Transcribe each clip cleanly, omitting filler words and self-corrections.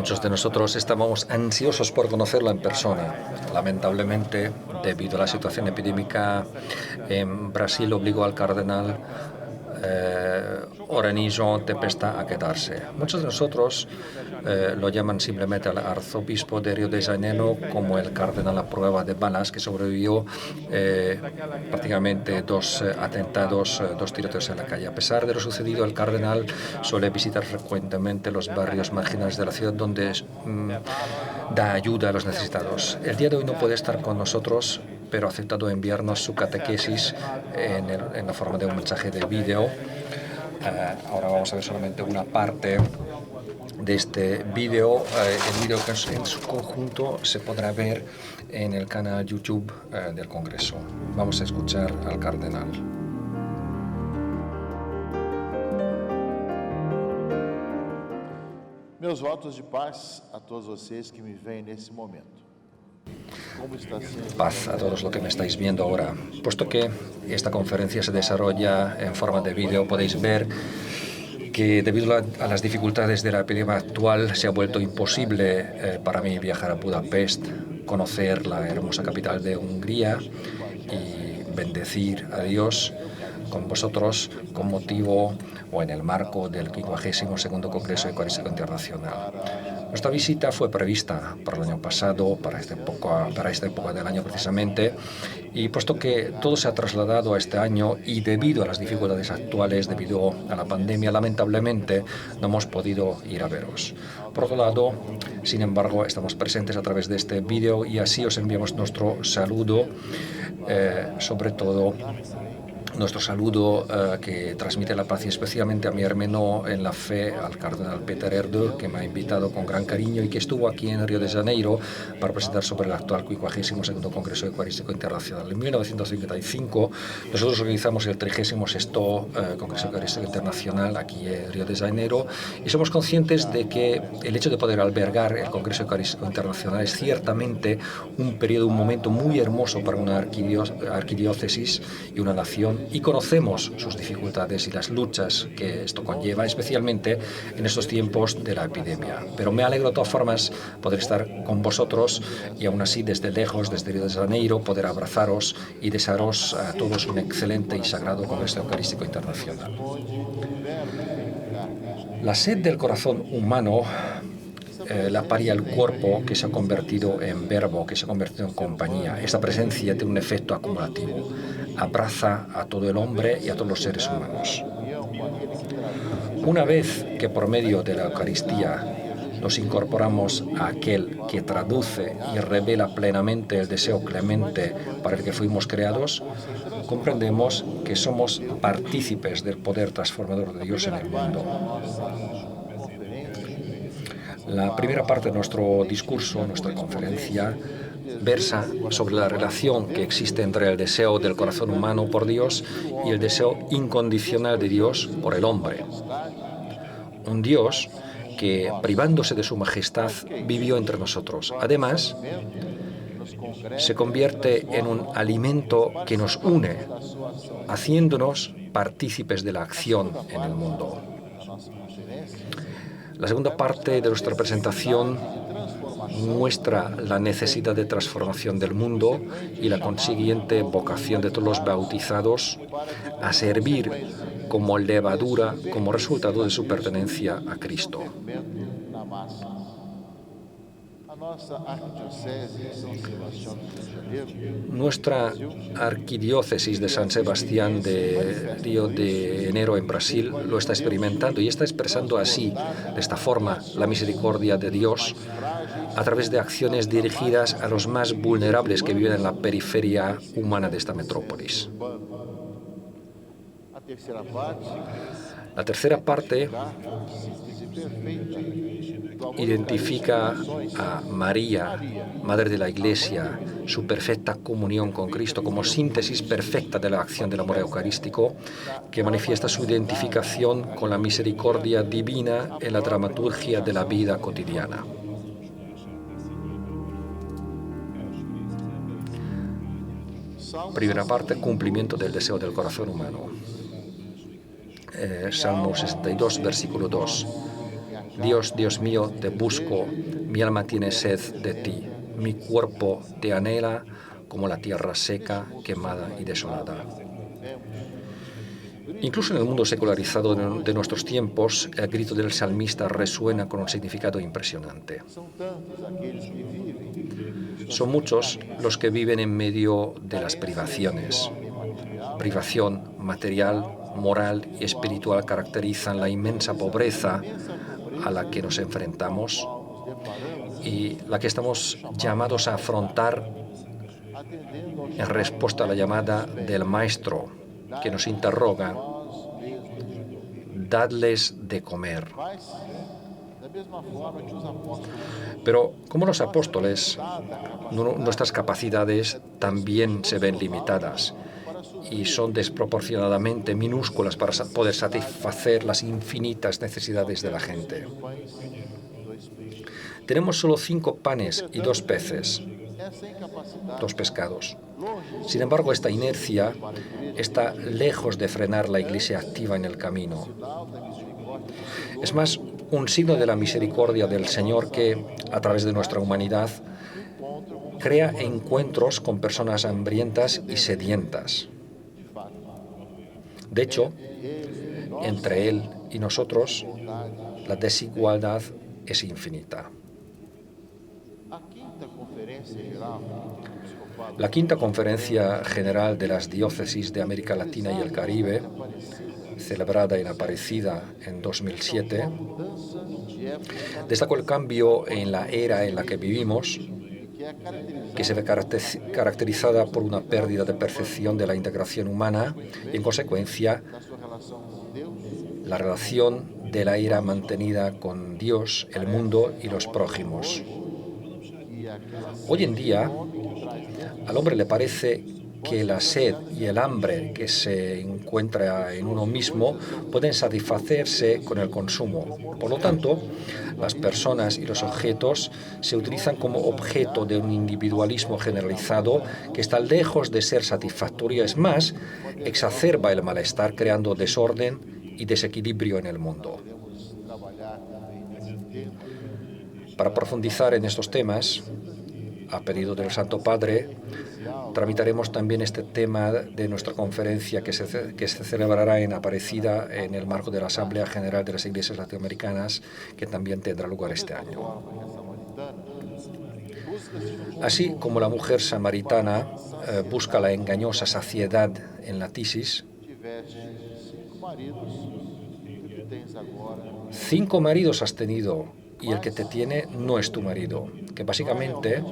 Muchos de nosotros estábamos ansiosos por conocerlo en persona. Lamentablemente, debido a la situación epidémica en Brasil, obligó al cardenal Orenizo Tempesta a quedarse. Muchos de nosotros lo llaman simplemente al arzobispo de Río de Janeiro como el cardenal a prueba de balas, que sobrevivió prácticamente dos atentados, dos tiroteos en la calle. A pesar de lo sucedido, el cardenal suele visitar frecuentemente los barrios marginales de la ciudad donde da ayuda a los necesitados. El día de hoy no puede estar con nosotros, pero ha aceptado enviarnos su catequesis en la forma de un mensaje de vídeo. Ahora vamos a ver solamente una parte de este vídeo. El vídeo que en su conjunto se podrá ver en el canal YouTube del Congreso. Vamos a escuchar al cardenal. Meus votos de paz a todos vocês que me veem nesse momento. Paz a todos los que me estáis viendo ahora. Puesto que esta conferencia se desarrolla en forma de vídeo, podéis ver que debido a las dificultades de la epidemia actual se ha vuelto imposible para mí viajar a Budapest, conocer la hermosa capital de Hungría y bendecir a Dios con vosotros con motivo o en el marco del 52º Congreso Eucarístico Internacional. Nuestra visita fue prevista para el año pasado, para esta época del año precisamente, y puesto que todo se ha trasladado a este año y debido a las dificultades actuales, debido a la pandemia, lamentablemente no hemos podido ir a veros. Por otro lado, sin embargo, estamos presentes a través de este vídeo y así os enviamos nuestro saludo, sobre todo nuestro saludo que transmite la paz y especialmente a mi hermano en la fe, al cardenal Peter Erdő, que me ha invitado con gran cariño y que estuvo aquí en Río de Janeiro para presentar sobre el actual 52º Congreso Eucarístico Internacional. En 1955 nosotros organizamos el 36º Congreso Eucarístico Internacional aquí en Río de Janeiro y somos conscientes de que el hecho de poder albergar el Congreso Eucarístico Internacional es ciertamente un periodo, un momento muy hermoso para una arquidiócesis y una nación, y conocemos sus dificultades y las luchas que esto conlleva, especialmente en estos tiempos de la epidemia. Pero me alegro de todas formas poder estar con vosotros y aún así desde lejos, desde Río de Janeiro, poder abrazaros y desearos a todos un excelente y sagrado Congreso Eucarístico Internacional. La sed del corazón humano la paria el cuerpo, que se ha convertido en verbo, que se ha convertido en compañía. Esta presencia tiene un efecto acumulativo. Abraza a todo el hombre y a todos los seres humanos. Una vez que por medio de la Eucaristía nos incorporamos a aquel que traduce y revela plenamente el deseo clemente para el que fuimos creados, comprendemos que somos partícipes del poder transformador de Dios en el mundo. La primera parte de nuestro discurso, nuestra conferencia, versa sobre la relación que existe entre el deseo del corazón humano por Dios y el deseo incondicional de Dios por el hombre. Un Dios que, privándose de su majestad, vivió entre nosotros. Además, se convierte en un alimento que nos une, haciéndonos partícipes de la acción en el mundo. La segunda parte de nuestra presentación muestra la necesidad de transformación del mundo y la consiguiente vocación de todos los bautizados a servir como levadura, como resultado de su pertenencia a Cristo. Nuestra arquidiócesis de San Sebastián de Río de Janeiro en Brasil lo está experimentando y está expresando así, de esta forma, la misericordia de Dios a través de acciones dirigidas a los más vulnerables que viven en la periferia humana de esta metrópolis. La tercera parte identifica a María, Madre de la Iglesia, su perfecta comunión con Cristo como síntesis perfecta de la acción del amor eucarístico, que manifiesta su identificación con la misericordia divina en la dramaturgia de la vida cotidiana. Primera parte, cumplimiento del deseo del corazón humano. Salmo 62, versículo 2. Dios, Dios mío, te busco, mi alma tiene sed de ti, mi cuerpo te anhela como la tierra seca, quemada y desolada. Incluso en el mundo secularizado de nuestros tiempos, el grito del salmista resuena con un significado impresionante. Son muchos los que viven en medio de las privaciones. Privación material, moral y espiritual caracterizan la inmensa pobreza a la que nos enfrentamos y la que estamos llamados a afrontar en respuesta a la llamada del Maestro, que nos interroga: dadles de comer. Pero como los apóstoles, nuestras capacidades también se ven limitadas y son desproporcionadamente minúsculas para poder satisfacer las infinitas necesidades de la gente. Tenemos solo 5 panes y 2 peces, 2 pescados. Sin embargo, esta inercia está lejos de frenar la Iglesia activa en el camino. Es más un signo de la misericordia del Señor que, a través de nuestra humanidad, crea encuentros con personas hambrientas y sedientas. De hecho, entre Él y nosotros, la desigualdad es infinita. La quinta Conferencia General de las Diócesis de América Latina y el Caribe, celebrada en Aparecida en 2007, destacó el cambio en la era en la que vivimos, que se ve caracterizada por una pérdida de percepción de la integración humana y, en consecuencia, la relación de la era mantenida con Dios, el mundo y los prójimos. Hoy en día, al hombre le parece que la sed y el hambre que se encuentra en uno mismo pueden satisfacerse con el consumo. Por lo tanto, las personas y los objetos se utilizan como objeto de un individualismo generalizado que está lejos de ser satisfactorio. Es más, exacerba el malestar, creando desorden y desequilibrio en el mundo. Para profundizar en estos temas, a pedido del Santo Padre, tramitaremos también este tema de nuestra conferencia que se celebrará en Aparecida en el marco de la Asamblea General de las Iglesias Latinoamericanas, que también tendrá lugar este año. Así como la mujer samaritana busca la engañosa saciedad en la tisis, 5 maridos has tenido y el que te tiene no es tu marido, que básicamente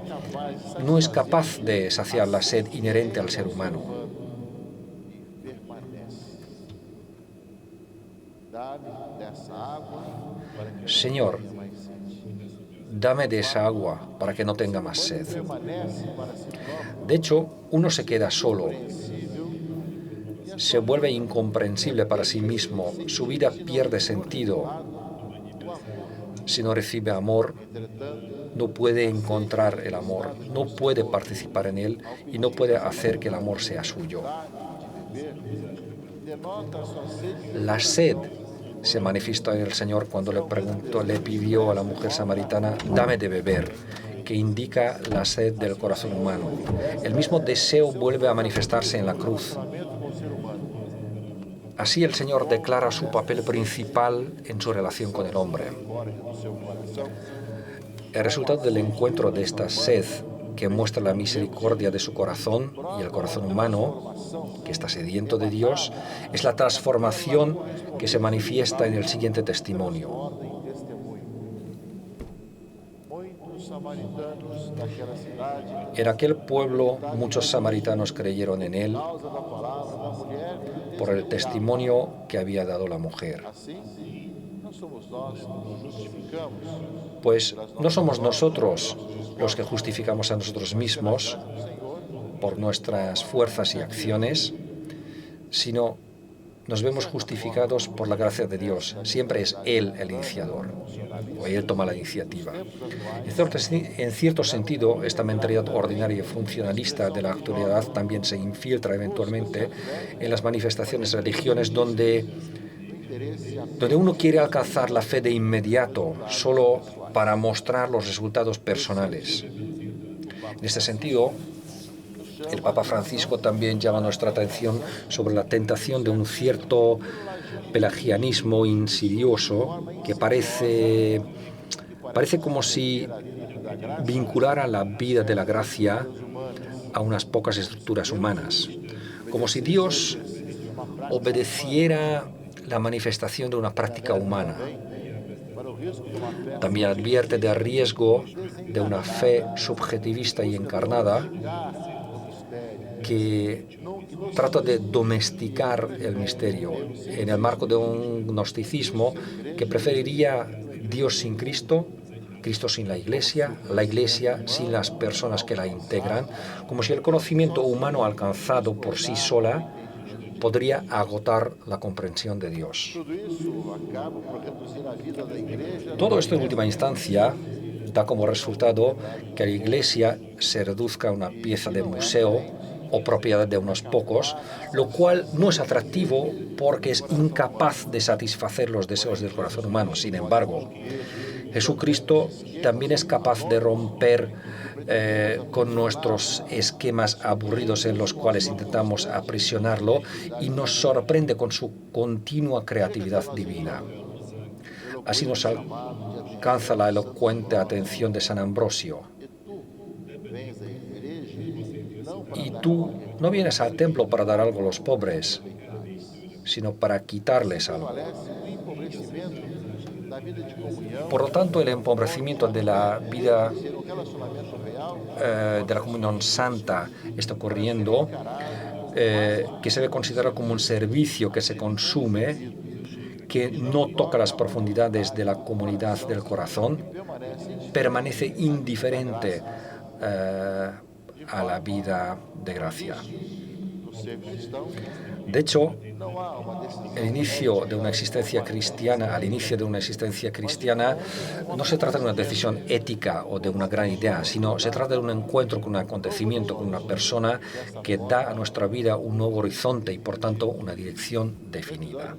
no es capaz de saciar la sed inherente al ser humano. Señor, dame de esa agua para que no tenga más sed. De hecho, uno se queda solo, se vuelve incomprensible para sí mismo, su vida pierde sentido. Si no recibe amor, no puede encontrar el amor, no puede participar en él y no puede hacer que el amor sea suyo. La sed se manifestó en el Señor cuando le pidió a la mujer samaritana: dame de beber, que indica la sed del corazón humano. El mismo deseo vuelve a manifestarse en la cruz. Así el Señor declara su papel principal en su relación con el hombre. El resultado del encuentro de esta sed, que muestra la misericordia de su corazón y el corazón humano, que está sediento de Dios, es la transformación que se manifiesta en el siguiente testimonio. En aquel pueblo muchos samaritanos creyeron en él por el testimonio que había dado la mujer. Pues no somos nosotros los que justificamos a nosotros mismos por nuestras fuerzas y acciones, sino nos vemos justificados por la gracia de Dios. Siempre es Él el iniciador, o Él toma la iniciativa. En cierto sentido, esta mentalidad ordinaria y funcionalista de la actualidad también se infiltra eventualmente en las manifestaciones religiosas, donde donde uno quiere alcanzar la fe de inmediato solo para mostrar los resultados personales. En este sentido, el Papa Francisco también llama nuestra atención sobre la tentación de un cierto pelagianismo insidioso que parece como si vinculara la vida de la gracia a unas pocas estructuras humanas, como si Dios obedeciera la manifestación de una práctica humana. También advierte del riesgo de una fe subjetivista y encarnada que trata de domesticar el misterio en el marco de un gnosticismo que preferiría Dios sin Cristo, Cristo sin la Iglesia sin las personas que la integran, como si el conocimiento humano alcanzado por sí sola podría agotar la comprensión de Dios. Todo esto en última instancia da como resultado que la Iglesia se reduzca a una pieza de museo o propiedad de unos pocos, lo cual no es atractivo porque es incapaz de satisfacer los deseos del corazón humano. Sin embargo, Jesucristo también es capaz de romper con nuestros esquemas aburridos en los cuales intentamos aprisionarlo y nos sorprende con su continua creatividad divina. Así nos alcanza la elocuente atención de San Ambrosio. Y tú no vienes al templo para dar algo a los pobres, sino para quitarles algo. Por lo tanto, el empobrecimiento de la vida de la comunión santa está ocurriendo, que se debe considerar como un servicio que se consume, que no toca las profundidades de la comunidad del corazón, permanece indiferente a la vida de gracia. De hecho, al inicio de una existencia cristiana no se trata de una decisión ética o de una gran idea, sino se trata de un encuentro con un acontecimiento, con una persona que da a nuestra vida un nuevo horizonte y, por tanto, una dirección definida.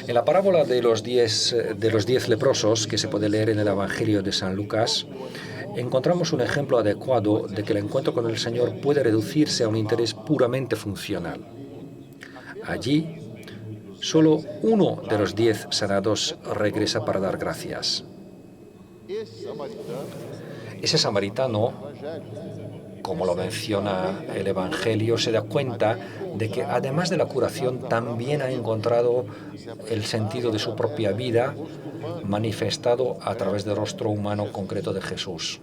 En la parábola de los 10 leprosos, que se puede leer en el Evangelio de San Lucas, encontramos un ejemplo adecuado de que el encuentro con el Señor puede reducirse a un interés puramente funcional. Allí, solo uno de los 10 sanados regresa para dar gracias. Ese samaritano, como lo menciona el Evangelio, se da cuenta de que además de la curación también ha encontrado el sentido de su propia vida manifestado a través del rostro humano concreto de Jesús.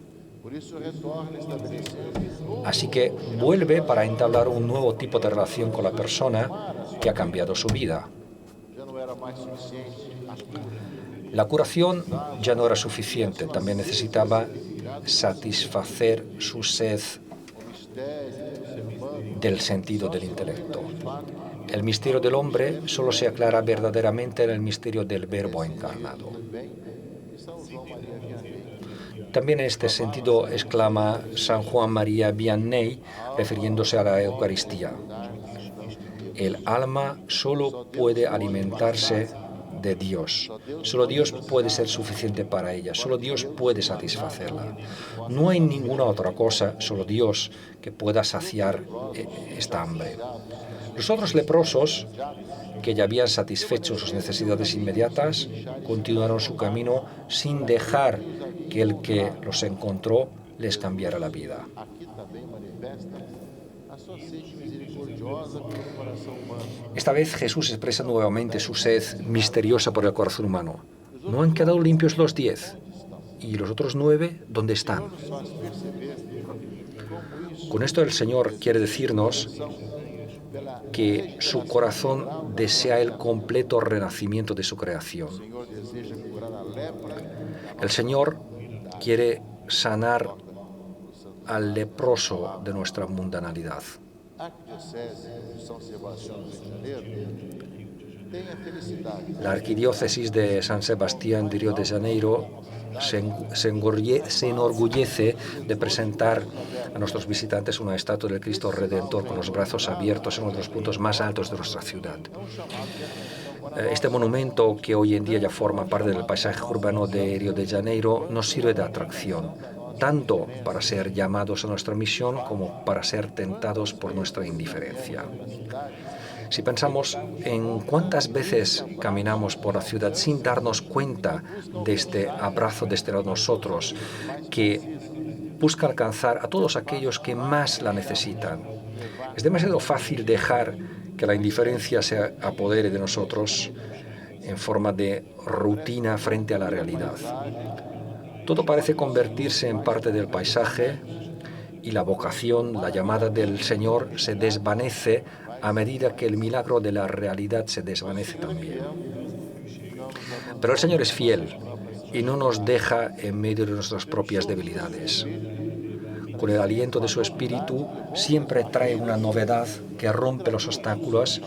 Así que vuelve para entablar un nuevo tipo de relación con la persona que ha cambiado su vida. La curación ya no era suficiente, también necesitaba satisfacer su sed del sentido del intelecto. El misterio del hombre solo se aclara verdaderamente en el misterio del Verbo encarnado. También en este sentido exclama San Juan María Vianney, refiriéndose a la Eucaristía: el alma solo puede alimentarse de Dios. Solo Dios puede ser suficiente para ella. Solo Dios puede satisfacerla. No hay ninguna otra cosa, solo Dios, que pueda saciar esta hambre. Los otros leprosos, que ya habían satisfecho sus necesidades inmediatas, continuaron su camino sin dejar que el que los encontró les cambiara la vida. Esta vez Jesús expresa nuevamente su sed misteriosa por el corazón humano. ¿No han quedado limpios los 10? ¿Y los otros 9 dónde están? Con esto el Señor quiere decirnos que su corazón desea el completo renacimiento de su creación. El Señor quiere sanar al leproso de nuestra mundanalidad. La arquidiócesis de San Sebastián de Río de Janeiro se enorgullece de presentar a nuestros visitantes una estatua del Cristo Redentor con los brazos abiertos en uno de los puntos más altos de nuestra ciudad. Este monumento, que hoy en día ya forma parte del paisaje urbano de Río de Janeiro, nos sirve de atracción, tanto para ser llamados a nuestra misión como para ser tentados por nuestra indiferencia. Si pensamos en cuántas veces caminamos por la ciudad sin darnos cuenta de este abrazo desde nosotros, que busca alcanzar a todos aquellos que más la necesitan, es demasiado fácil dejar que la indiferencia se apodere de nosotros en forma de rutina frente a la realidad. Todo parece convertirse en parte del paisaje y la vocación, la llamada del Señor, se desvanece a medida que el milagro de la realidad se desvanece también. Pero el Señor es fiel y no nos deja en medio de nuestras propias debilidades. Con el aliento de su Espíritu siempre trae una novedad que rompe los obstáculos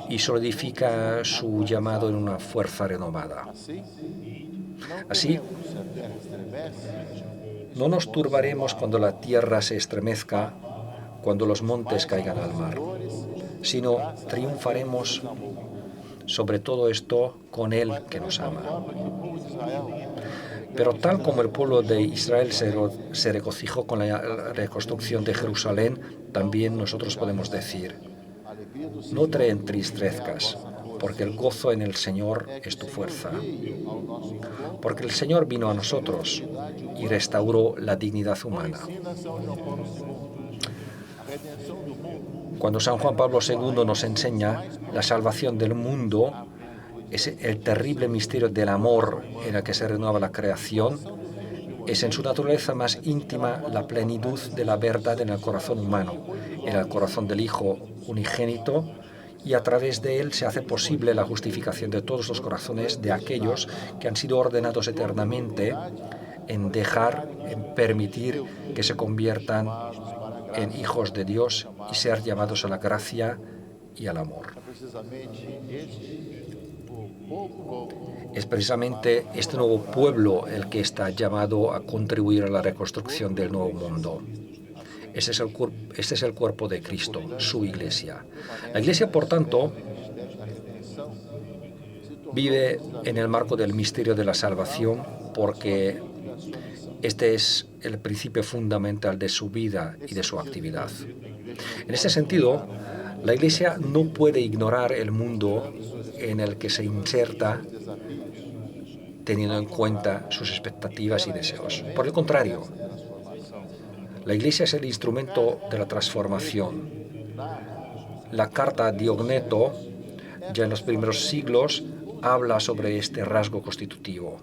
y solidifica su llamado en una fuerza renovada. Así, no nos turbaremos cuando la tierra se estremezca, cuando los montes caigan al mar, sino triunfaremos sobre todo esto con Él que nos ama. Pero tal como el pueblo de Israel se regocijó con la reconstrucción de Jerusalén, también nosotros podemos decir: no te entristezcas, porque el gozo en el Señor es tu fuerza. Porque el Señor vino a nosotros y restauró la dignidad humana. Cuando San Juan Pablo II nos enseña la salvación del mundo, es el terrible misterio del amor en el que se renueva la creación, es en su naturaleza más íntima la plenitud de la verdad en el corazón humano, en el corazón del Hijo unigénito, y a través de él se hace posible la justificación de todos los corazones de aquellos que han sido ordenados eternamente en permitir que se conviertan en hijos de Dios y ser llamados a la gracia y al amor. Es precisamente este nuevo pueblo el que está llamado a contribuir a la reconstrucción del nuevo mundo. Este es el cuerpo de Cristo, su Iglesia. La Iglesia, por tanto, vive en el marco del misterio de la salvación porque este es el principio fundamental de su vida y de su actividad. En este sentido, la Iglesia no puede ignorar el mundo en el que se inserta teniendo en cuenta sus expectativas y deseos. Por el contrario, la Iglesia es el instrumento de la transformación. La carta a Diogneto, ya en los primeros siglos, habla sobre este rasgo constitutivo.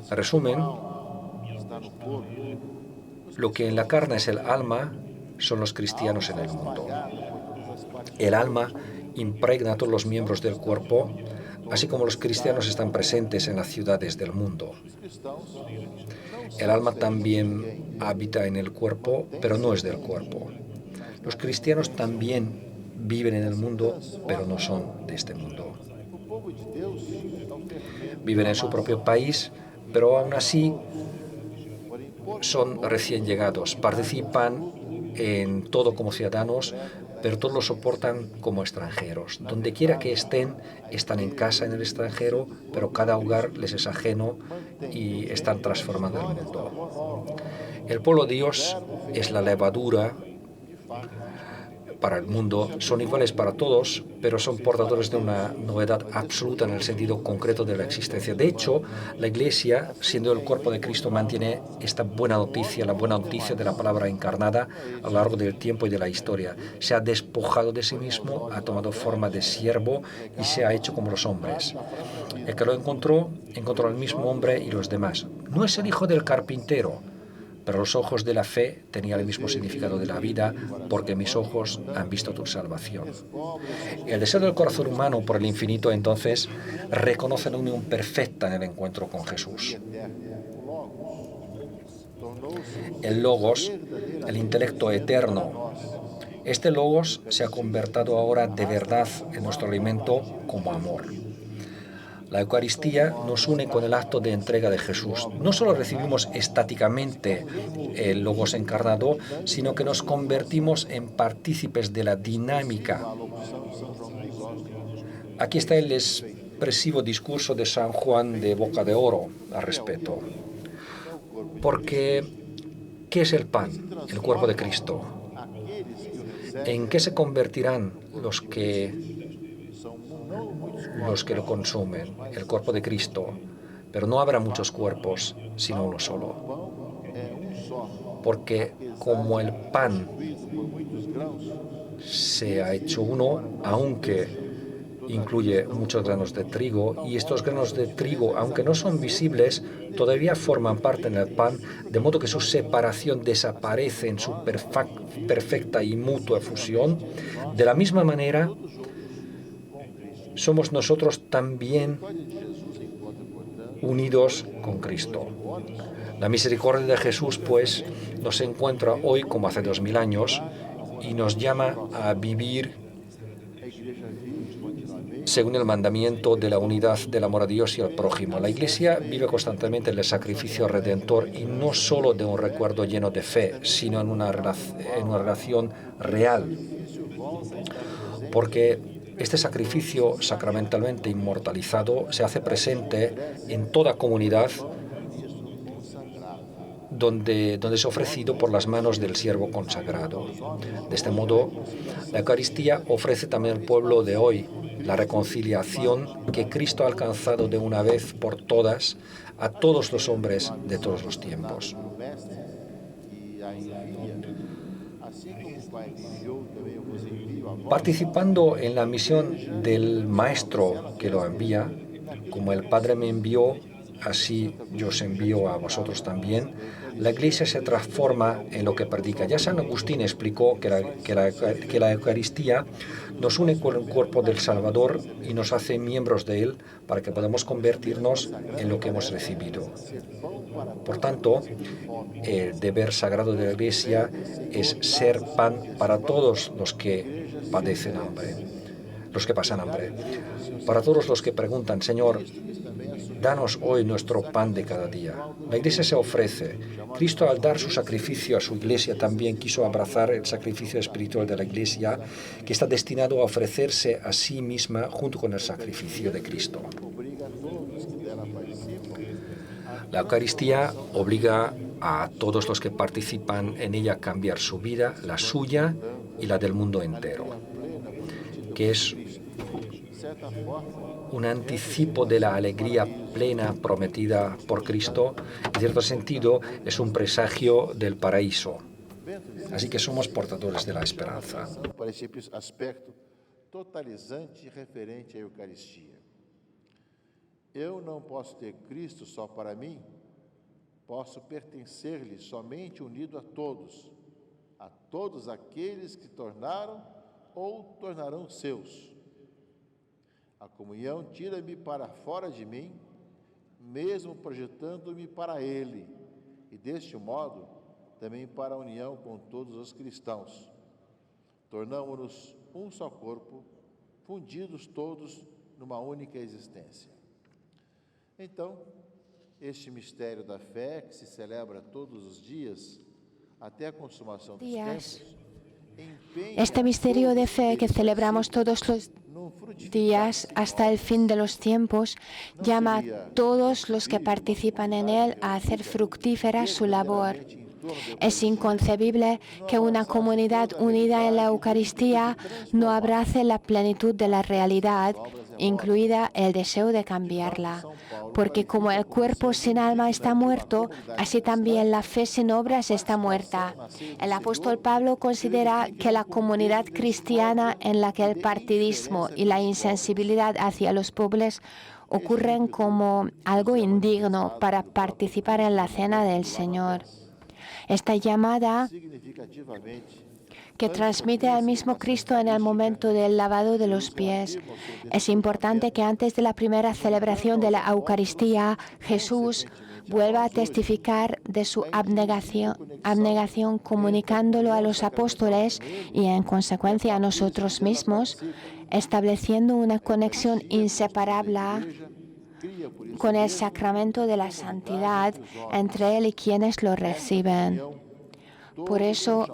En resumen, lo que en la carne es el alma son los cristianos en el mundo. El alma impregna a todos los miembros del cuerpo, así como los cristianos están presentes en las ciudades del mundo. El alma también habita en el cuerpo, pero no es del cuerpo. Los cristianos también viven en el mundo, pero no son de este mundo. Viven en su propio país, pero aún así son recién llegados. Participan en todo como ciudadanos, pero todos lo soportan como extranjeros. Donde quiera que estén, están en casa en el extranjero, pero cada hogar les es ajeno y están transformando el mundo. El pueblo de Dios es la levadura para el mundo, son iguales para todos, pero son portadores de una novedad absoluta en el sentido concreto de la existencia. De hecho, la Iglesia, siendo el cuerpo de Cristo, mantiene esta buena noticia, la buena noticia de la palabra encarnada a lo largo del tiempo y de la historia. Se ha despojado de sí mismo, ha tomado forma de siervo y se ha hecho como los hombres. El que lo encontró al mismo hombre y los demás. No es el hijo del carpintero, pero los ojos de la fe tenían el mismo significado de la vida, porque mis ojos han visto tu salvación. El deseo del corazón humano por el infinito, entonces, reconoce la unión perfecta en el encuentro con Jesús. El Logos, el intelecto eterno, este Logos se ha convertido ahora de verdad en nuestro alimento como amor. La Eucaristía nos une con el acto de entrega de Jesús. No solo recibimos estáticamente el Logos encarnado, sino que nos convertimos en partícipes de la dinámica. Aquí está el expresivo discurso de San Juan de Boca de Oro al respecto. Porque, ¿qué es el pan? El cuerpo de Cristo. ¿En qué se convertirán los que lo consumen? El cuerpo de Cristo. Pero no habrá muchos cuerpos, sino uno solo. Porque como el pan se ha hecho uno, aunque incluye muchos granos de trigo, y estos granos de trigo, aunque no son visibles, todavía forman parte en el pan, de modo que su separación desaparece en su perfecta y mutua fusión. De la misma manera, somos nosotros también unidos con Cristo. La misericordia de Jesús, pues, nos encuentra hoy como hace 2000 años y nos llama a vivir según el mandamiento de la unidad del amor a Dios y al prójimo. La Iglesia vive constantemente el sacrificio redentor y no solo de un recuerdo lleno de fe, sino en una relación real. Porque este sacrificio sacramentalmente inmortalizado se hace presente en toda comunidad donde es ofrecido por las manos del siervo consagrado. De este modo, la Eucaristía ofrece también al pueblo de hoy la reconciliación que Cristo ha alcanzado de una vez por todas a todos los hombres de todos los tiempos. Participando en la misión del Maestro que lo envía, como el Padre me envió, así yo os envío a vosotros también, la Iglesia se transforma en lo que predica. Ya San Agustín explicó que la Eucaristía nos une con el cuerpo del Salvador y nos hace miembros de él para que podamos convertirnos en lo que hemos recibido. Por tanto, el deber sagrado de la Iglesia es ser pan para todos los que padecen hambre, los que pasan hambre. Para todos los que preguntan, Señor, danos hoy nuestro pan de cada día. La Iglesia se ofrece. Cristo, al dar su sacrificio a su Iglesia, también quiso abrazar el sacrificio espiritual de la Iglesia, que está destinado a ofrecerse a sí misma junto con el sacrificio de Cristo. La Eucaristía obliga a todos los que participan en ella a cambiar su vida, la suya y la del mundo entero, que es un anticipo de la alegría plena prometida por Cristo. En cierto sentido, es un presagio del paraíso. Así que somos portadores de la esperanza. Para ese aspecto totalizante y referente à Eucaristia. Eu não posso ter Cristo só para mim, posso pertencer-lhe somente unido a todos aqueles que tornaram ou tornarão seus. A comunhão tira-me para fora de mim, mesmo projetando-me para Ele, e deste modo também para a união com todos os cristãos. Tornamo-nos um só corpo, fundidos todos numa única existência. Então, este mistério da fé, que se celebra todos os dias, até a consumação dos tempos, este misterio de fe que celebramos todos los días hasta el fin de los tiempos llama a todos los que participan en él a hacer fructífera su labor. Es inconcebible que una comunidad unida en la Eucaristía no abrace la plenitud de la realidad, incluida el deseo de cambiarla. Porque como el cuerpo sin alma está muerto, así también la fe sin obras está muerta. El apóstol Pablo considera que la comunidad cristiana en la que el partidismo y la insensibilidad hacia los pobres ocurren como algo indigno para participar en la cena del Señor. Esta llamada que transmite al mismo Cristo en el momento del lavado de los pies. Es importante que antes de la primera celebración de la Eucaristía, Jesús vuelva a testificar de su abnegación comunicándolo a los apóstoles y en consecuencia a nosotros mismos, estableciendo una conexión inseparable con el sacramento de la santidad entre Él y quienes lo reciben. Por eso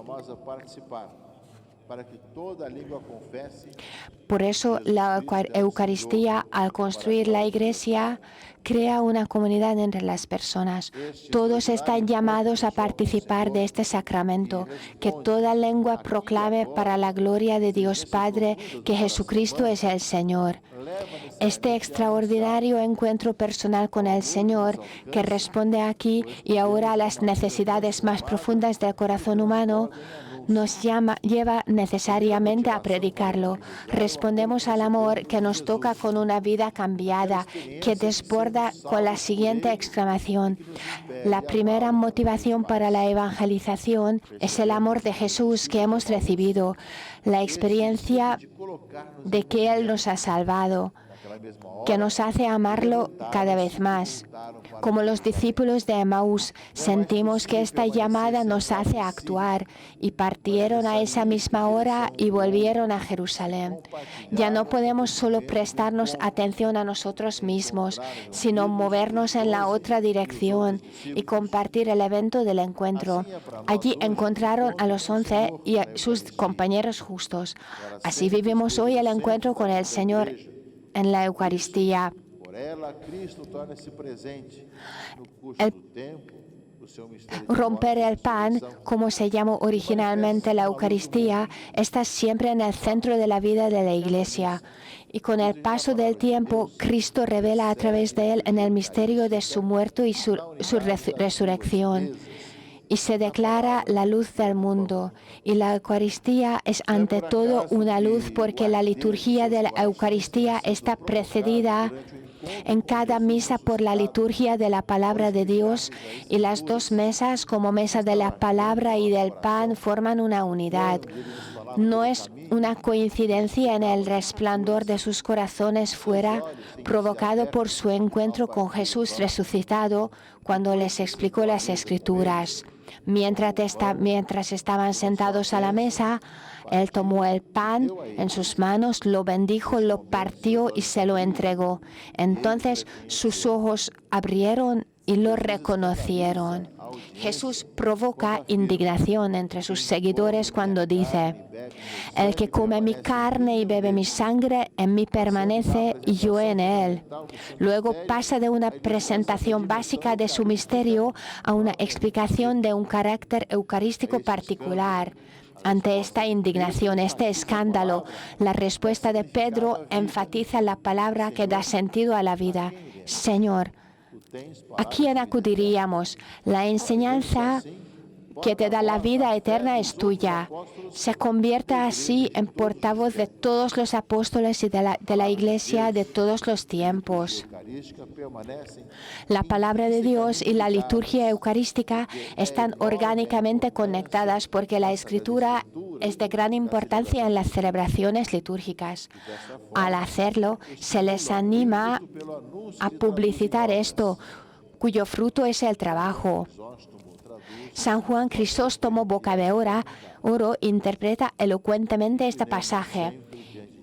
la Eucaristía, al construir la Iglesia, crea una comunidad entre las personas. Todos están llamados a participar de este sacramento. Que toda lengua proclame para la gloria de Dios Padre que Jesucristo es el Señor. Este extraordinario encuentro personal con el Señor, que responde aquí y ahora a las necesidades más profundas del corazón humano, nos lleva necesariamente a predicarlo. Respondemos al amor que nos toca con una vida cambiada, que desborda con la siguiente exclamación: la primera motivación para la evangelización es el amor de Jesús que hemos recibido, la experiencia de que Él nos ha salvado, que nos hace amarlo cada vez más. Como los discípulos de Emaús, sentimos que esta llamada nos hace actuar y partieron a esa misma hora y volvieron a Jerusalén. Ya no podemos solo prestarnos atención a nosotros mismos, sino movernos en la otra dirección y compartir el evento del encuentro. Allí encontraron a los 11 y a sus compañeros justos. Así vivimos hoy el encuentro con el Señor en la Eucaristía. Romper el pan, como se llamó originalmente la Eucaristía, está siempre en el centro de la vida de la Iglesia. Y con el paso del tiempo, Cristo revela a través de él en el misterio de su muerte y su resurrección. Y se declara la luz del mundo. Y la Eucaristía es ante todo una luz, porque la liturgia de la Eucaristía está precedida en cada misa por la liturgia de la palabra de Dios, y las dos mesas, como mesa de la palabra y del pan, forman una unidad. No es una coincidencia en el resplandor de sus corazones fuera, provocado por su encuentro con Jesús resucitado, cuando les explicó las Escrituras. Mientras estaban sentados a la mesa, Él tomó el pan en sus manos, lo bendijo, lo partió y se lo entregó. Entonces sus ojos abrieron y lo reconocieron. Jesús provoca indignación entre sus seguidores cuando dice: el que come mi carne y bebe mi sangre, en mí permanece y yo en él. Luego pasa de una presentación básica de su misterio a una explicación de un carácter eucarístico particular. Ante esta indignación, este escándalo, la respuesta de Pedro enfatiza la palabra que da sentido a la vida: Señor, ¿a quién acudiríamos? La enseñanza que te da la vida eterna es tuya. Se convierte así en portavoz de todos los apóstoles y de la Iglesia de todos los tiempos. La palabra de Dios y la liturgia eucarística están orgánicamente conectadas, porque la Escritura es de gran importancia en las celebraciones litúrgicas. Al hacerlo, se les anima a publicitar esto, cuyo fruto es el trabajo. San Juan Crisóstomo Boca de Oro interpreta elocuentemente este pasaje: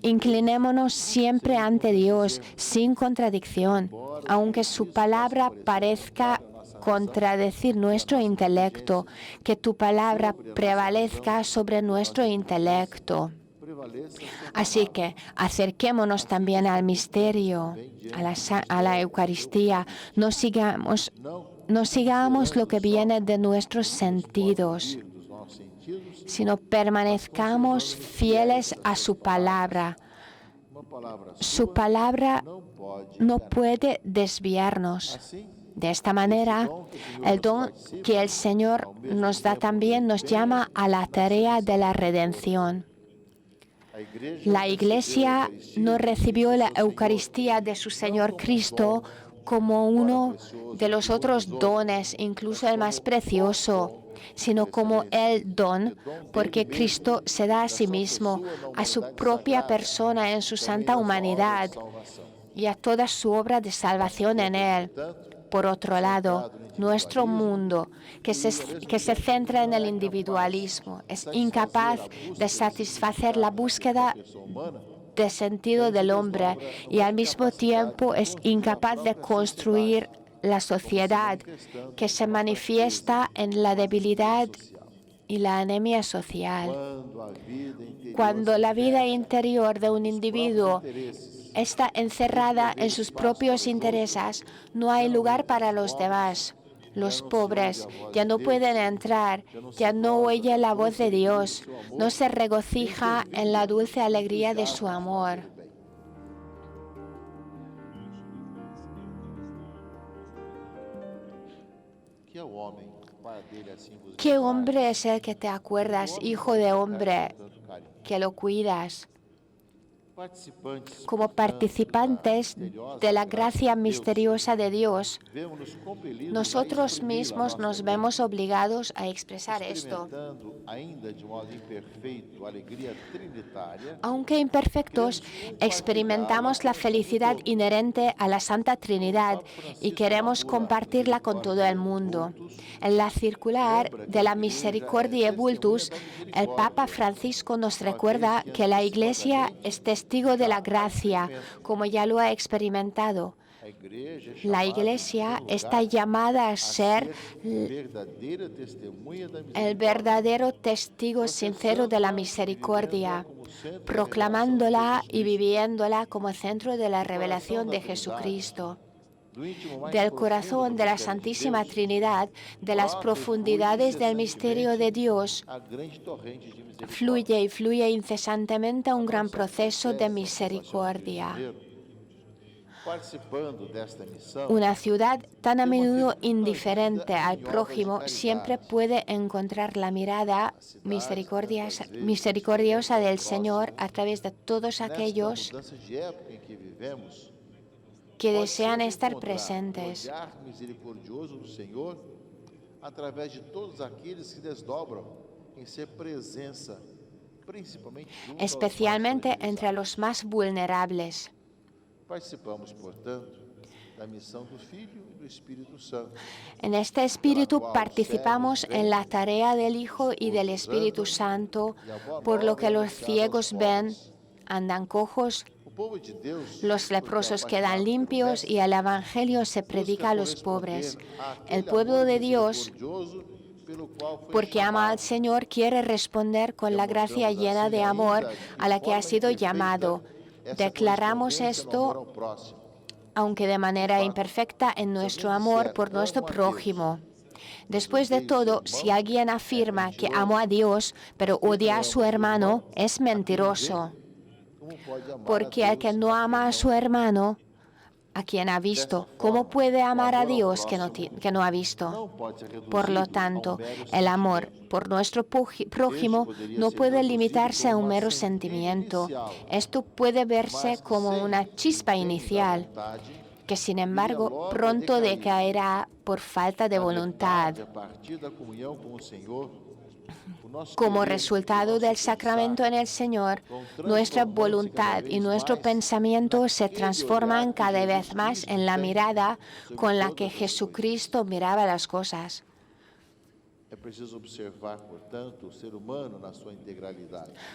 inclinémonos siempre ante Dios sin contradicción, aunque su palabra parezca contradecir nuestro intelecto, que tu palabra prevalezca sobre nuestro intelecto. Así que acerquémonos también al misterio, a la Eucaristía. No sigamos lo que viene de nuestros sentidos, sino permanezcamos fieles a su palabra. Su palabra no puede desviarnos. De esta manera, el don que el Señor nos da también nos llama a la tarea de la redención. La Iglesia no recibió la Eucaristía de su Señor Cristo como uno de los otros dones, incluso el más precioso, sino como el don, porque Cristo se da a sí mismo, a su propia persona en su santa humanidad y a toda su obra de salvación en él. Por otro lado, nuestro mundo, que se centra en el individualismo, es incapaz de satisfacer la búsqueda de sentido del hombre y al mismo tiempo es incapaz de construir la sociedad que se manifiesta en la debilidad y la anemia social. Cuando la vida interior de un individuo está encerrada en sus propios intereses, no hay lugar para los demás. Los pobres ya no pueden entrar, ya no oye la voz de Dios, no se regocija en la dulce alegría de su amor. ¿Qué hombre es el que te acuerdas, hijo de hombre, que lo cuidas? Como participantes de la gracia misteriosa de Dios, nosotros mismos nos vemos obligados a expresar esto. Aunque imperfectos, experimentamos la felicidad inherente a la Santa Trinidad y queremos compartirla con todo el mundo. En la circular de la Misericordiae Vultus, el Papa Francisco nos recuerda que la Iglesia es testigo de la gracia, como ya lo ha experimentado. La Iglesia está llamada a ser el verdadero testigo sincero de la misericordia, proclamándola y viviéndola como centro de la revelación de Jesucristo. Del corazón de la Santísima Trinidad, de las profundidades del misterio de Dios, fluye y fluye incesantemente un gran proceso de misericordia. Una ciudad tan a menudo indiferente al prójimo siempre puede encontrar la mirada misericordiosa del Señor a través de todos aquellos que desean estar presentes. Especialmente entre los más vulnerables. En este espíritu participamos en la tarea del Hijo y del Espíritu Santo, por lo que los ciegos ven, andan cojos, los leprosos quedan limpios y el Evangelio se predica a los pobres. El pueblo de Dios, porque ama al Señor, quiere responder con la gracia llena de amor a la que ha sido llamado. Declaramos esto, aunque de manera imperfecta, en nuestro amor por nuestro prójimo. Después de todo, si alguien afirma que amo a Dios, pero odia a su hermano, es mentiroso. Porque el que no ama a su hermano, a quien ha visto, ¿cómo puede amar a Dios que no ha visto? Por lo tanto, el amor por nuestro prójimo no puede limitarse a un mero sentimiento. Esto puede verse como una chispa inicial, que sin embargo pronto decaerá por falta de voluntad. Como resultado del sacramento en el Señor, nuestra voluntad y nuestro pensamiento se transforman cada vez más en la mirada con la que Jesucristo miraba las cosas.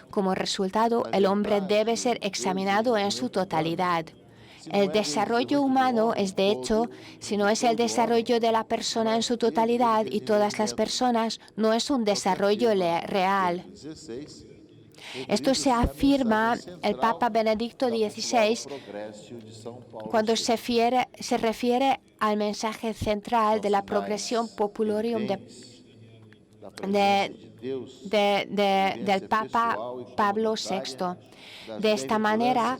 Como resultado, el hombre debe ser examinado en su totalidad. El desarrollo humano es, de hecho, si no es el desarrollo de la persona en su totalidad y todas las personas, no es un desarrollo real. Esto se afirma el Papa Benedicto XVI cuando se refiere al mensaje central de la progresión popularium del Papa Pablo VI. De esta manera,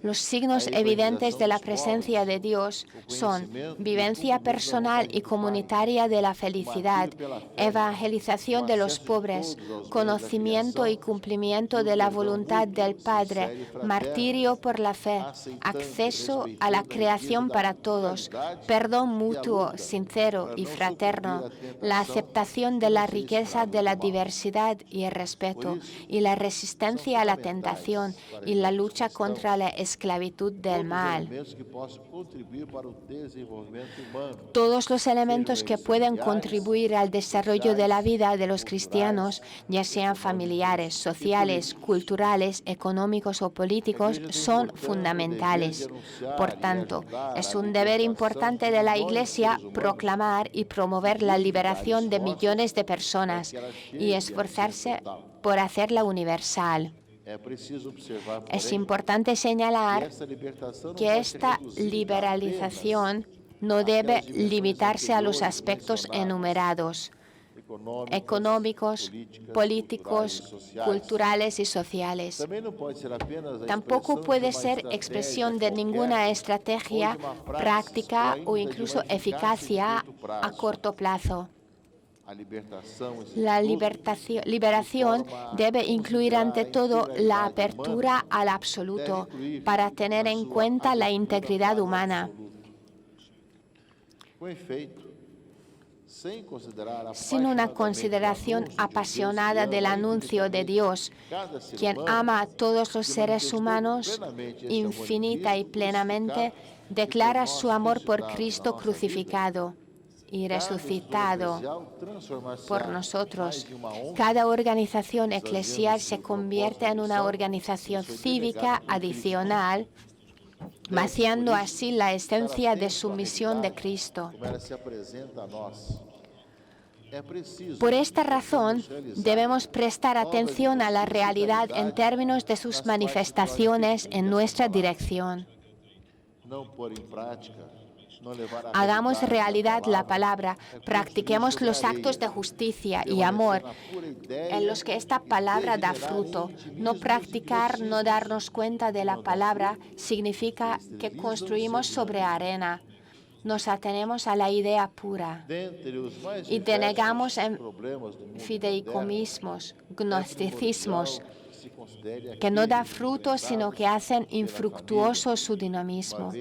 los signos evidentes de la presencia de Dios son vivencia personal y comunitaria de la felicidad, evangelización de los pobres, conocimiento y cumplimiento de la voluntad del Padre, martirio por la fe, acceso a la creación para todos, perdón mutuo, sincero y fraterno, la aceptación de la riqueza de la diversidad y el respeto, y la resistencia a la tentación y la lucha contra la esclavitud esclavitud del mal. elementos que possam contribuir para o desenvolvimento humano. Todos los elementos que pueden contribuir al desarrollo de la vida de los cristianos, ya sean familiares, sociales, culturales, económicos o políticos, son fundamentales. Por tanto, es un deber importante de la Iglesia proclamar y promover la liberación de millones de personas y esforzarse por hacerla universal. Es importante señalar que esta liberalización no debe limitarse a los aspectos enumerados: económicos, políticos, culturales y sociales. Tampoco puede ser expresión de ninguna estrategia, práctica o incluso eficacia a corto plazo. La liberación debe incluir ante todo la apertura al absoluto para tener en cuenta la integridad humana. Sin una consideración apasionada del anuncio de Dios, quien ama a todos los seres humanos infinita y plenamente, declara su amor por Cristo crucificado y resucitado por nosotros. Cada organización eclesial se convierte en una organización cívica adicional, vaciando así la esencia de su misión de Cristo. Por esta razón, debemos prestar atención a la realidad en términos de sus manifestaciones en nuestra dirección. Hagamos realidad la palabra, practiquemos los actos de justicia y amor en los que esta palabra da fruto. No practicar, no darnos cuenta de la palabra, significa que construimos sobre arena. Nos atenemos a la idea pura y denegamos en fideicomismos, gnosticismos, que no da fruto, sino que hacen infructuoso su dinamismo.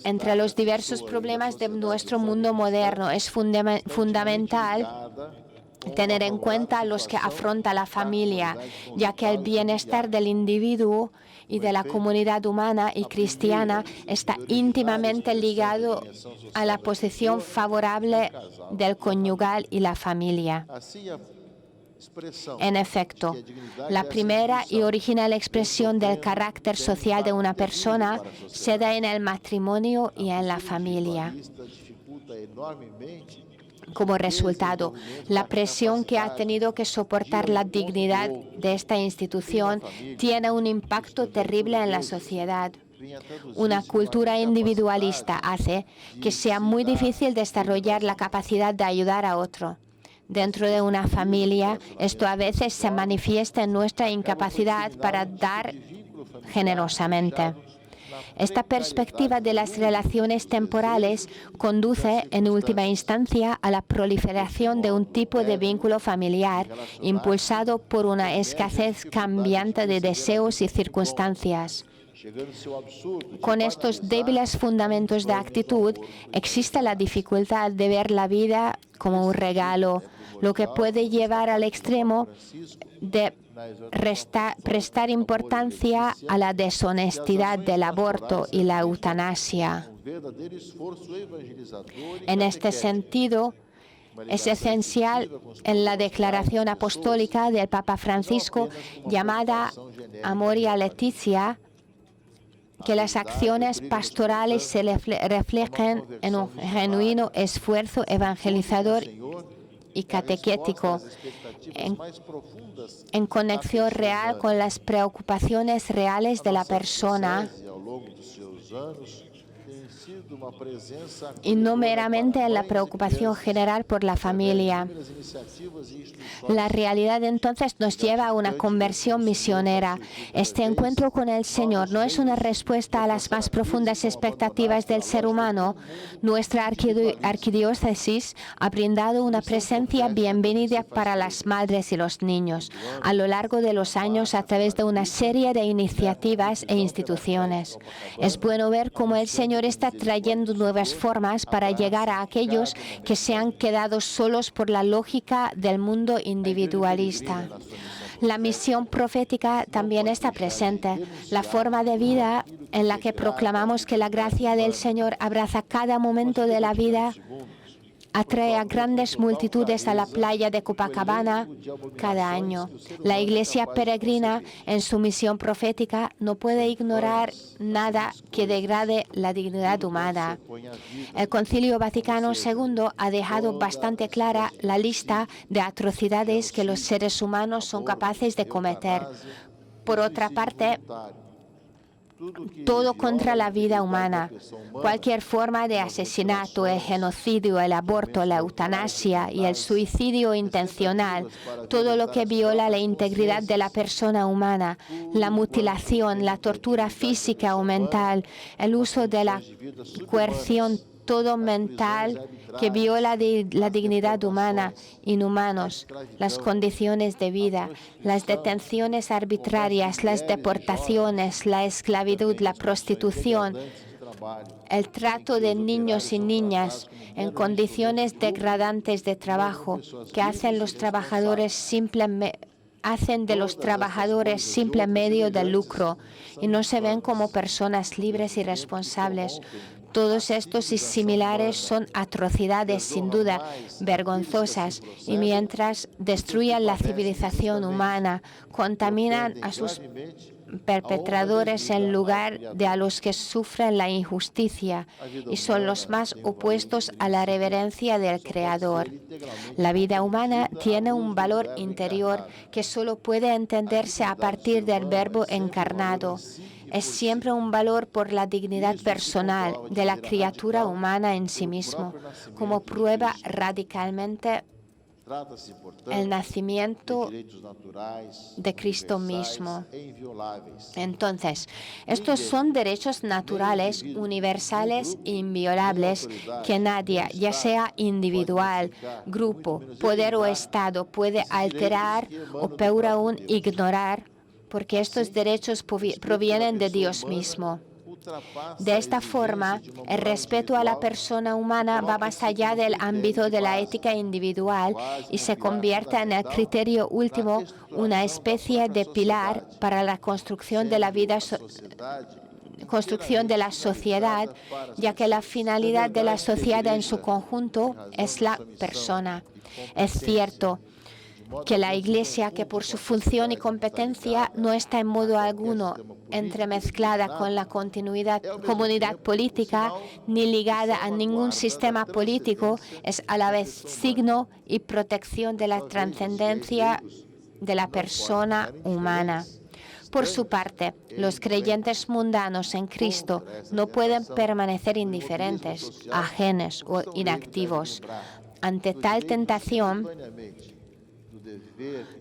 Entre los diversos problemas de nuestro mundo moderno es fundamental tener en cuenta los que afronta la familia, ya que el bienestar del individuo y de la comunidad humana y cristiana está íntimamente ligado a la posición favorable del conyugal y la familia. En efecto, la primera y original expresión del carácter social de una persona se da en el matrimonio y en la familia. Como resultado, la presión que ha tenido que soportar la dignidad de esta institución tiene un impacto terrible en la sociedad. Una cultura individualista hace que sea muy difícil desarrollar la capacidad de ayudar a otro. Dentro de una familia, esto a veces se manifiesta en nuestra incapacidad para dar generosamente. Esta perspectiva de las relaciones temporales conduce, en última instancia, a la proliferación de un tipo de vínculo familiar impulsado por una escasez cambiante de deseos y circunstancias. Con estos débiles fundamentos de actitud, existe la dificultad de ver la vida como un regalo, lo que puede llevar al extremo de prestar importancia a la deshonestidad del aborto y la eutanasia. En este sentido, es esencial en la declaración apostólica del Papa Francisco llamada Amoria Laetitia que las acciones pastorales se reflejen en un genuino esfuerzo evangelizador y catequético, en conexión real con las preocupaciones reales de la persona y no meramente en la preocupación general por la familia. La realidad entonces nos lleva a una conversión misionera. Este encuentro con el Señor no es una respuesta a las más profundas expectativas del ser humano. Nuestra arquidiócesis ha brindado una presencia bienvenida para las madres y los niños a lo largo de los años a través de una serie de iniciativas e instituciones. Es bueno ver cómo el Señor está trayendo nuevas formas para llegar a aquellos que se han quedado solos por la lógica del mundo individualista. La misión profética también está presente. La forma de vida en la que proclamamos que la gracia del Señor abraza cada momento de la vida atrae a grandes multitudes a la playa de Copacabana cada año. La Iglesia peregrina, en su misión profética, no puede ignorar nada que degrade la dignidad humana. El Concilio Vaticano II ha dejado bastante clara la lista de atrocidades que los seres humanos son capaces de cometer. Por otra parte, todo contra la vida humana. Cualquier forma de asesinato, el genocidio, el aborto, la eutanasia y el suicidio intencional, todo lo que viola la integridad de la persona humana, la mutilación, la tortura física o mental, el uso de la coerción, todo mental que viola la dignidad humana, inhumanos, las condiciones de vida, las detenciones arbitrarias, las deportaciones, la esclavitud, la prostitución, el trato de niños y niñas en condiciones degradantes de trabajo que hacen de los trabajadores simple medio de lucro y no se ven como personas libres y responsables. Todos estos y similares son atrocidades sin duda vergonzosas y mientras destruyan la civilización humana, contaminan a sus perpetradores en lugar de a los que sufren la injusticia y son los más opuestos a la reverencia del Creador. La vida humana tiene un valor interior que solo puede entenderse a partir del Verbo encarnado. Es siempre un valor por la dignidad personal de la criatura humana en sí mismo, como prueba radicalmente el nacimiento de Cristo mismo. Entonces, estos son derechos naturales, universales e inviolables que nadie, ya sea individual, grupo, poder o Estado, puede alterar o peor aún ignorar, porque estos derechos provienen de Dios mismo. De esta forma, el respeto a la persona humana va más allá del ámbito de la ética individual y se convierte en el criterio último, una especie de pilar para la construcción de la vida construcción de la sociedad, ya que la finalidad de la sociedad en su conjunto es la persona. Es cierto que la Iglesia, que por su función y competencia no está en modo alguno entremezclada con la comunidad política ni ligada a ningún sistema político, es a la vez signo y protección de la trascendencia de la persona humana. Por su parte, los creyentes mundanos en Cristo no pueden permanecer indiferentes, ajenos o inactivos. Ante tal tentación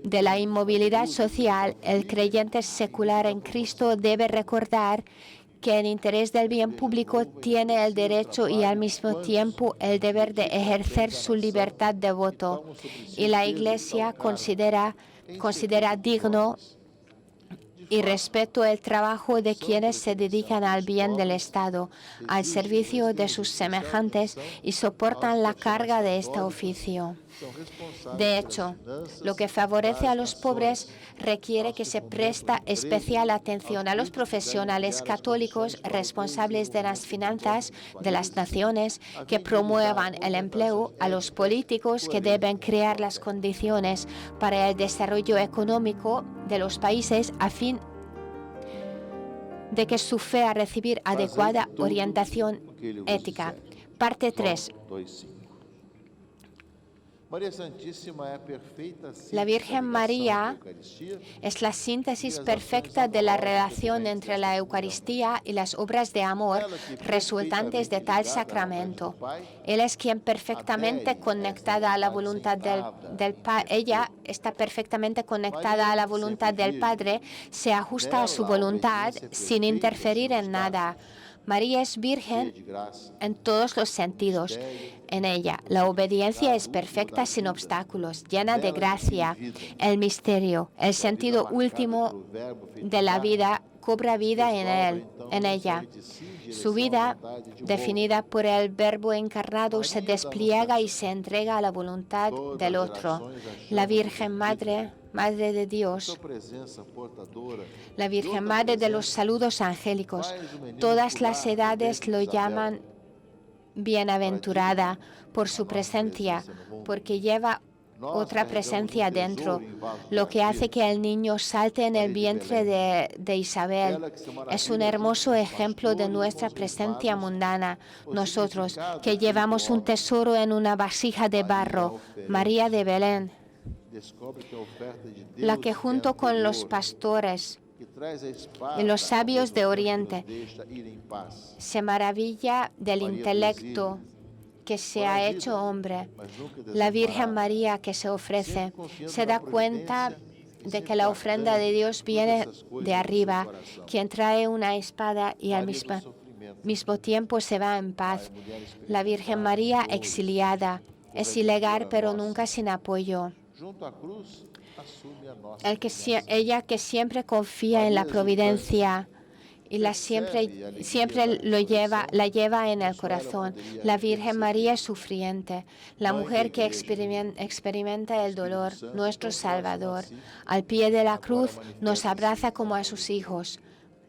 de la inmovilidad social, el creyente secular en Cristo debe recordar que en interés del bien público tiene el derecho y al mismo tiempo el deber de ejercer su libertad de voto. Y la Iglesia considera digno y respeto el trabajo de quienes se dedican al bien del Estado, al servicio de sus semejantes y soportan la carga de este oficio. De hecho, lo que favorece a los pobres requiere que se presta especial atención a los profesionales católicos responsables de las finanzas de las naciones que promuevan el empleo, a los políticos que deben crear las condiciones para el desarrollo económico de los países a fin de que su fe a recibir adecuada orientación ética. Parte 3. La Virgen María es la síntesis perfecta de la relación entre la Eucaristía y las obras de amor resultantes de tal sacramento. Él es quien perfectamente conectada a la voluntad del Padre. Ella está perfectamente conectada a la voluntad del Padre, se ajusta a su voluntad sin interferir en nada. María es virgen en todos los sentidos. En ella, la obediencia es perfecta sin obstáculos, llena de gracia. El misterio, el sentido último de la vida, cobra vida en ella. Su vida, definida por el Verbo encarnado, se despliega y se entrega a la voluntad del otro. La Virgen Madre Madre de Sua Dios, presença portadora la Virgen Madre de los saludos angélicos. Todas las edades lo llaman bienaventurada por su presencia, porque lleva otra presencia dentro, lo que hace que el niño salte en el vientre de Isabel. Es un hermoso ejemplo de nuestra presencia mundana. Nosotros, que llevamos un tesoro en una vasija de barro, María de Belén, descobre que a oferta de la Deus que junto con los pastores que traz a espada y los sabios de que Oriente nos deixa ir en paz. se maravilla del intelecto que se ha hecho hombre. La Virgen María que se ofrece se da cuenta de que la ofrenda de Dios viene de arriba, quien trae una espada y al mismo tiempo se va en paz. La Virgen María exiliada, es ilegal pero nunca sin apoyo. Junto à cruz, assume a nossa Ella que siempre confía en la providencia y siempre la lleva en el corazón. La Virgen María es sufriente, la mujer que experimenta el dolor, nuestro Salvador. Al pie de la cruz nos abraza como a sus hijos.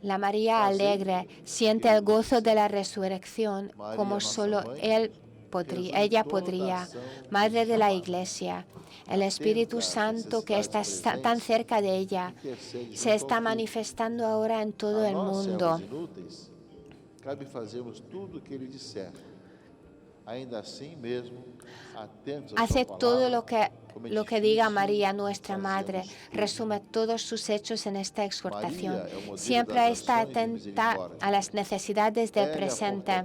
La María alegre siente el gozo de la resurrección como solo ella podría. Madre de la Iglesia, el Espíritu Santo que está tan cerca de ella se está manifestando ahora en todo el mundo. Cabe fazermos tudo o que ele disser. Ainda assim mesmo, atentos a Hace sua todo palavra, lo que diga María, nuestra Madre. Resume todos sus hechos en esta exhortación. Siempre está atenta a las necesidades del presente,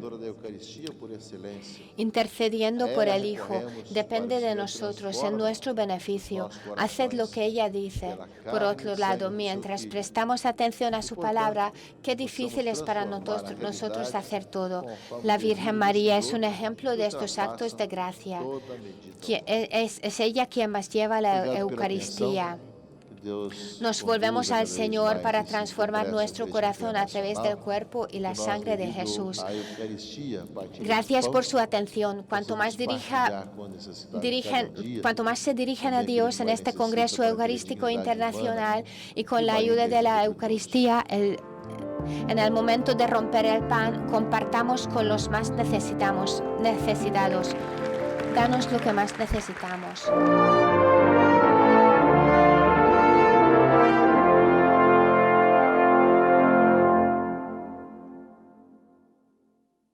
intercediendo por el Hijo. Depende de nosotros, en nuestro beneficio. Haced lo que ella dice. Por otro lado, mientras prestamos atención a su palabra, qué difícil es para nosotros hacer todo. La Virgen María es un ejemplo de estos actos de gracia. Es ella quien más lleva la Eucaristía. Nos volvemos al Señor para transformar nuestro corazón a través del cuerpo y la sangre de Jesús. Gracias por su atención. Cuanto más se dirigen a Dios en este Congreso Eucarístico Internacional y con la ayuda de la Eucaristía, en el momento de romper el pan, compartamos con los más necesitados. Danos lo que más necesitamos.